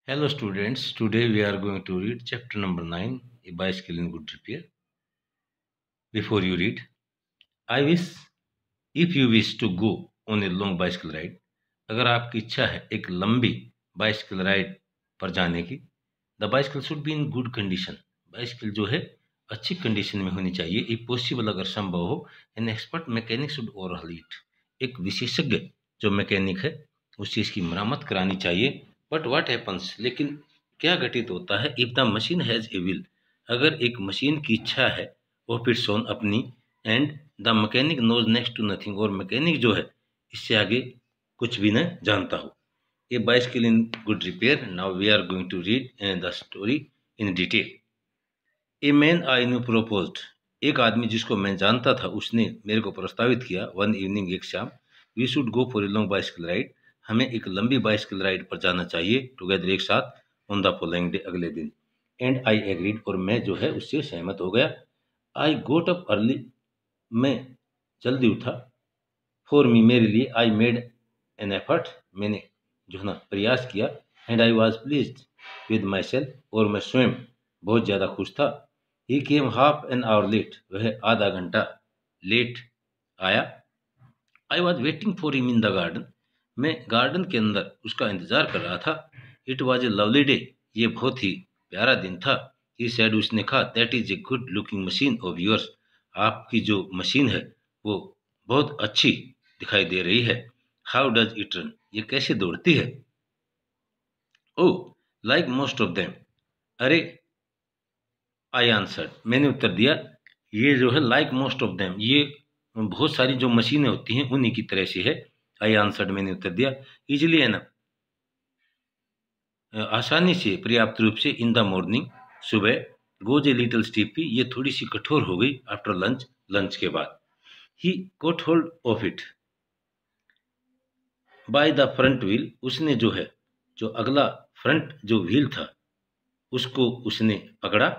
Hello students, today we are going to read chapter number 9, A Bicycle in Good Repair. Before you read, I wish if you wish to go on a long bicycle ride, अगर आपकी इच्छा है एक लंबी bicycle ride पर जाने की, the bicycle should be in good condition. Bicycle जो है अच्छी कंडीशन में होनी चाहिए. इफ पॉसिबल अगर संभव हो, an expert mechanic should overhaul it. एक विशेषज्ञ जो मैकेनिक है उस चीज़ की मरम्मत करानी चाहिए. बट व्हाट हैपन्स, लेकिन क्या घटित होता है, if the machine has a will, अगर एक मशीन की इच्छा है ऑफ इट्स ओन अपनी, and the mechanic knows next to nothing, और मैकेनिक जो है इससे आगे कुछ भी न जानता हो. A bicycle in good repair. Now we are going to read the story in detail. A man I knew proposed, एक आदमी जिसको मैं जानता था उसने मेरे को प्रस्तावित किया. वन इवनिंग, एक शाम. We should go for a long bicycle ride, हमें एक लंबी बाइसिकल राइड पर जाना चाहिए. टुगेदर, एक साथ. ऑन द फॉलोइंग डे, अगले दिन. एंड आई एग्रीड, और मैं जो है उससे सहमत हो गया. आई गोट अप अर्ली, मैं जल्दी उठा. फॉर मी, मेरे लिए. आई मेड एन एफर्ट, मैंने जो है ना प्रयास किया. And I was pleased with my self, और मैं स्वयं बहुत ज़्यादा खुश था. ही केम हाफ एन आवर लेट, वह आधा घंटा लेट आया. I was waiting for him in the garden, मैं गार्डन के अंदर उसका इंतजार कर रहा था. It was a lovely day, ये बहुत ही प्यारा दिन था. ही सेड, उसने कहा, that is a good looking machine of yours, आपकी जो मशीन है वो बहुत अच्छी दिखाई दे रही है. हाउ डज इट रन, ये कैसे दौड़ती है. ओ, लाइक मोस्ट ऑफ देम, अरे, आई आंसर्ड, मैंने उत्तर दिया, ये जो है लाइक मोस्ट ऑफ देम, ये बहुत सारी जो मशीनें होती हैं उन्हीं की तरह से है. आई आंसर्ड, मैंने उत्तर दिया. इजिली है ना, आसानी से, पर्याप्त रूप से. इन द मॉर्निंग, सुबह. गोज ए लिटिल स्टीपी, ये थोड़ी सी कठोर हो गई. आफ्टर लंच, लंच के बाद. He caught hold of it by the front wheel, उसने जो है जो अगला फ्रंट जो व्हील था उसको उसने पकड़ा.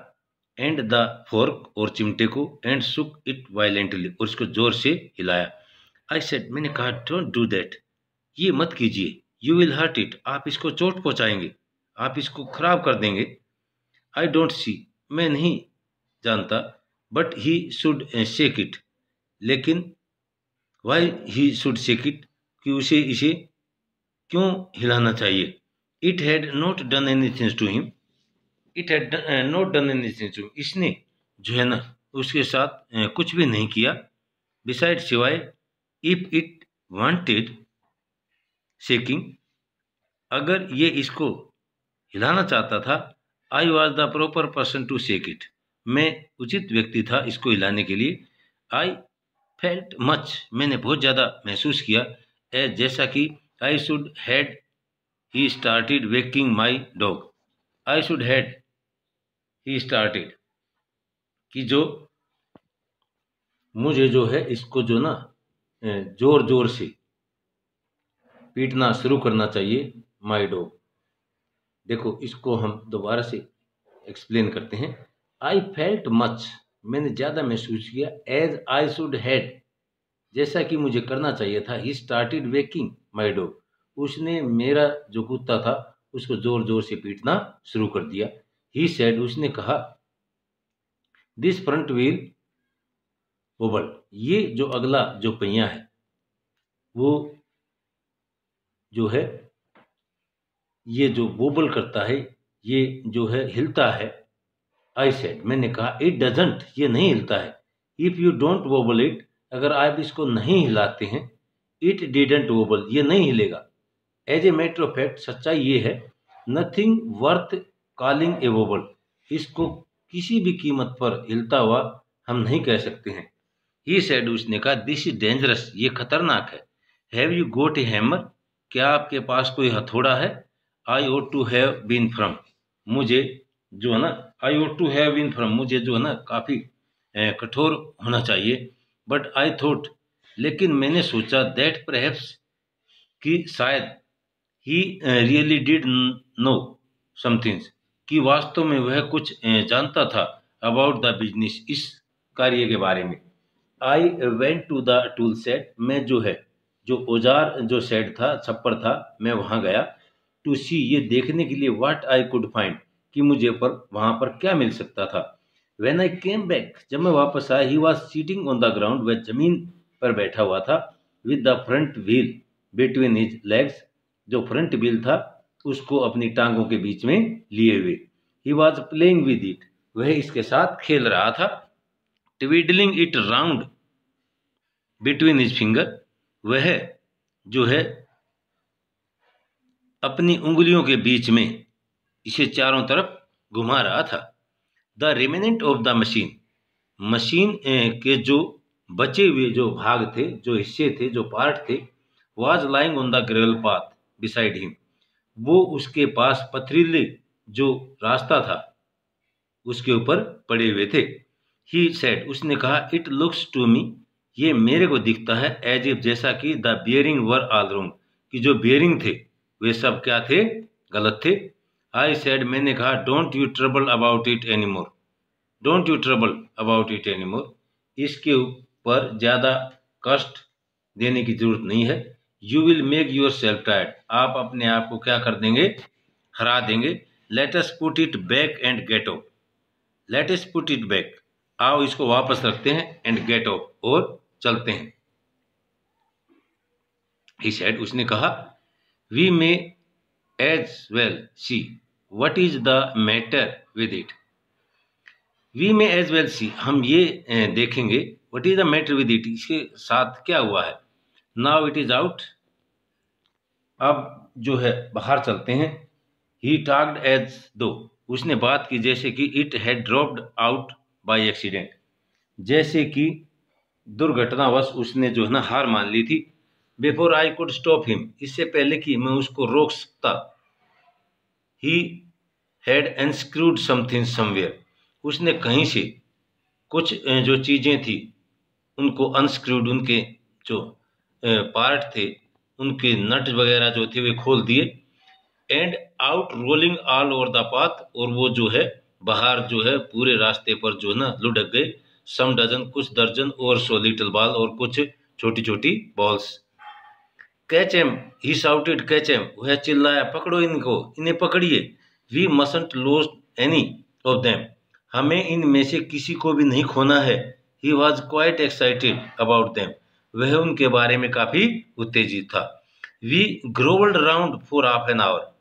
एंड द फोर्क, और चिमटे को. एंड सुक इट वायलेंटली, और उसको जोर से हिलाया. आई सेड, मैंने कहा, डोंट डू दैट, ये मत कीजिए. यू विल हर्ट इट, आप इसको चोट पहुंचाएंगे, आप इसको खराब कर देंगे. आई डोंट सी, मैं नहीं जानता. But he should shake it, लेकिन why he should shake it, कि उसे इसे क्यों हिलाना चाहिए. It had not done anything to him, it had not done anything to, इसने जो है ना उसके साथ कुछ भी नहीं किया. बिसाइड, सिवाय. इफ इट वांटेड शेकिंग, अगर ये इसको हिलाना चाहता था. I was the proper person to shake it, मैं उचित व्यक्ति था इसको हिलाने के लिए. आई फेल्ट मच, मैंने बहुत ज़्यादा महसूस किया. एज, जैसा कि. I should had he started waking my dog, I should had he started, कि जो मुझे जो है इसको जो ना जोर जोर से पीटना शुरू करना चाहिए. माई डॉग, देखो इसको हम दोबारा से एक्सप्लेन करते हैं. आई फेल्ट मच, मैंने ज़्यादा महसूस किया. एज आई शुड हैड, जैसा कि मुझे करना चाहिए था. He started waking my dog, उसने मेरा जो कुत्ता था उसको जोर जोर से पीटना शुरू कर दिया. ही सेड, उसने कहा, दिस फ्रंट व्हील वोबल, ये जो अगला जो पहिया है वो जो है ये जो वोबल करता है, ये जो है हिलता है. आई सेड, मैंने कहा, इट डजंट, ये नहीं हिलता है. If you don't wobble it, अगर आप इसको नहीं हिलाते हैं. इट डिडंट वोबल, ये नहीं हिलेगा. As a matter of fact, सच्चाई ये है. Nothing worth calling a wobble, इसको किसी भी कीमत पर हिलता हुआ हम नहीं कह सकते हैं. ही सेड, उसने कहा, दिस इज डेंजरस, ये खतरनाक है. Have you got A hammer, क्या आपके पास कोई हथौड़ा है. आई ओट टू हैव बीन फ्रॉम, मुझे जो है ना, आई ओट टू हैव बीन फ्रॉम, मुझे जो है ना काफ़ी कठोर होना चाहिए. बट आई थॉट, लेकिन मैंने सोचा, दैट परहैप्स, कि शायद. He really did know somethings, कि वास्तव में वह कुछ जानता था. अबाउट द बिजनेस, इस कार्य के बारे में. I went to the tool set, मैं जो है जो औजार जो सेट था, छप्पर था, मैं वहाँ गया. टू सी, ये देखने के लिए, व्हाट आई कुड फाइंड, कि मुझे वहां पर क्या मिल सकता था। व्हेन आई केम बैक, जब मैं वापस आया, he was sitting on the ground, वह जमीन पर बैठा हुआ था, with the front wheel between his legs, जो फ्रंट व्हील था उसको अपनी टांगों के बीच में लिए हुए। He was playing with it, वह इसके साथ खेल रहा था। Twiddling it round between his finger, वह जो है अपनी उंगलियों के बीच में इसे चारों तरफ घुमा रहा था। The remnant of the machine, machine के जो बचे हुए जो भाग थे, जो हिस्से थे, जो पार्ट थे, was lying on the gravel path beside him, वो उसके पास पथरीले जो रास्ता था उसके ऊपर पड़े हुए थे। ही सेड, उसने कहा, इट लुक्स टू मी, ये मेरे को दिखता है, एज इफ, जैसा कि the bearing were all wrong, कि जो बियरिंग थे वे सब क्या थे, गलत थे। आई सेड, मैंने कहा, don't you trouble about it any more, don't you trouble about it any more, इसके ऊपर ज़्यादा कष्ट देने की जरूरत नहीं है। You will make yourself tired, आप अपने आप को क्या कर देंगे, हरा देंगे। Let us put it back and get off, let us put it back, आओ इसको वापस रखते हैं, एंड गेट ऑफ, और चलते हैं। ही सेड, उसने कहा, we may as well see what is the matter with it, we may as well see, हम ये देखेंगे, what is the matter with it, इसके साथ क्या हुआ है। नाउ इट इज आउट, अब जो है बाहर चलते हैं। ही टॉक्ड एज दो, उसने बात की जैसे कि it had dropped out by accident, जैसे कि दुर्घटनावश उसने जो है ना हार मान ली थी। Before I could stop him, इससे पहले कि मैं उसको रोक सकता। He had unscrewed something somewhere, उसने कहीं से कुछ जो चीज़ें थी उनको अनस्क्रूड, उनके जो पार्ट थे, उनके नट वगैरह जो थे वे खोल दिए। And out rolling all over the path, और वो जो है बाहर जो है पूरे रास्ते पर जो है ना लुढ़क गए। सम डजन, कुछ दर्जन, और सो लिटिल बॉल, और कुछ छोटी छोटी balls. Catch em, he shouted, catch em, वह चिल्लाया, पकड़ो इनको, इन्हें पकड़िए। We mustn't lose any of them, हमें इनमें से किसी को भी नहीं खोना है। He was quite excited about them, वह उनके बारे में काफी उत्तेजित था। We grovelled round for half an hour,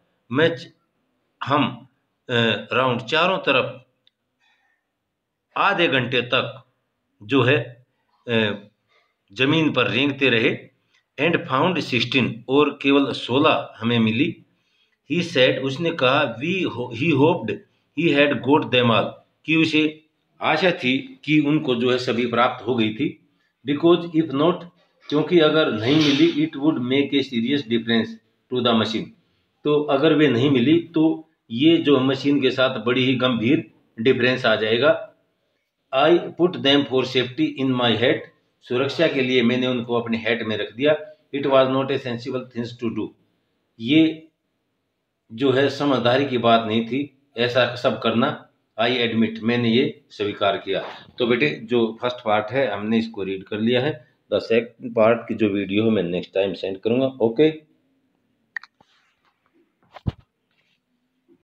हम राउंड चारों तरफ आधे घंटे तक जो है जमीन पर रेंगते रहे। एंड फाउंड 16, और केवल 16 हमें मिली। ही सेड, उसने कहा, he hoped he had got them all, कि उसे आशा थी कि उनको जो है सभी प्राप्त हो गई थी। बिकॉज इफ नॉट, क्योंकि अगर नहीं मिली, it would make a serious difference to the machine, तो अगर वे नहीं मिली तो ये जो मशीन के साथ बड़ी ही गंभीर डिफरेंस आ जाएगा। I put them for safety in my head, सुरक्षा के लिए मैंने उनको अपने हेड में रख दिया। It was not a sensible things to do, ये जो है समझदारी की बात नहीं थी ऐसा सब करना। आई एडमिट, मैंने ये स्वीकार किया। तो बेटे जो फर्स्ट पार्ट है हमने इसको रीड कर लिया है। द सेकंड पार्ट की जो वीडियो है मैं नेक्स्ट टाइम सेंड करूँगा। ओके।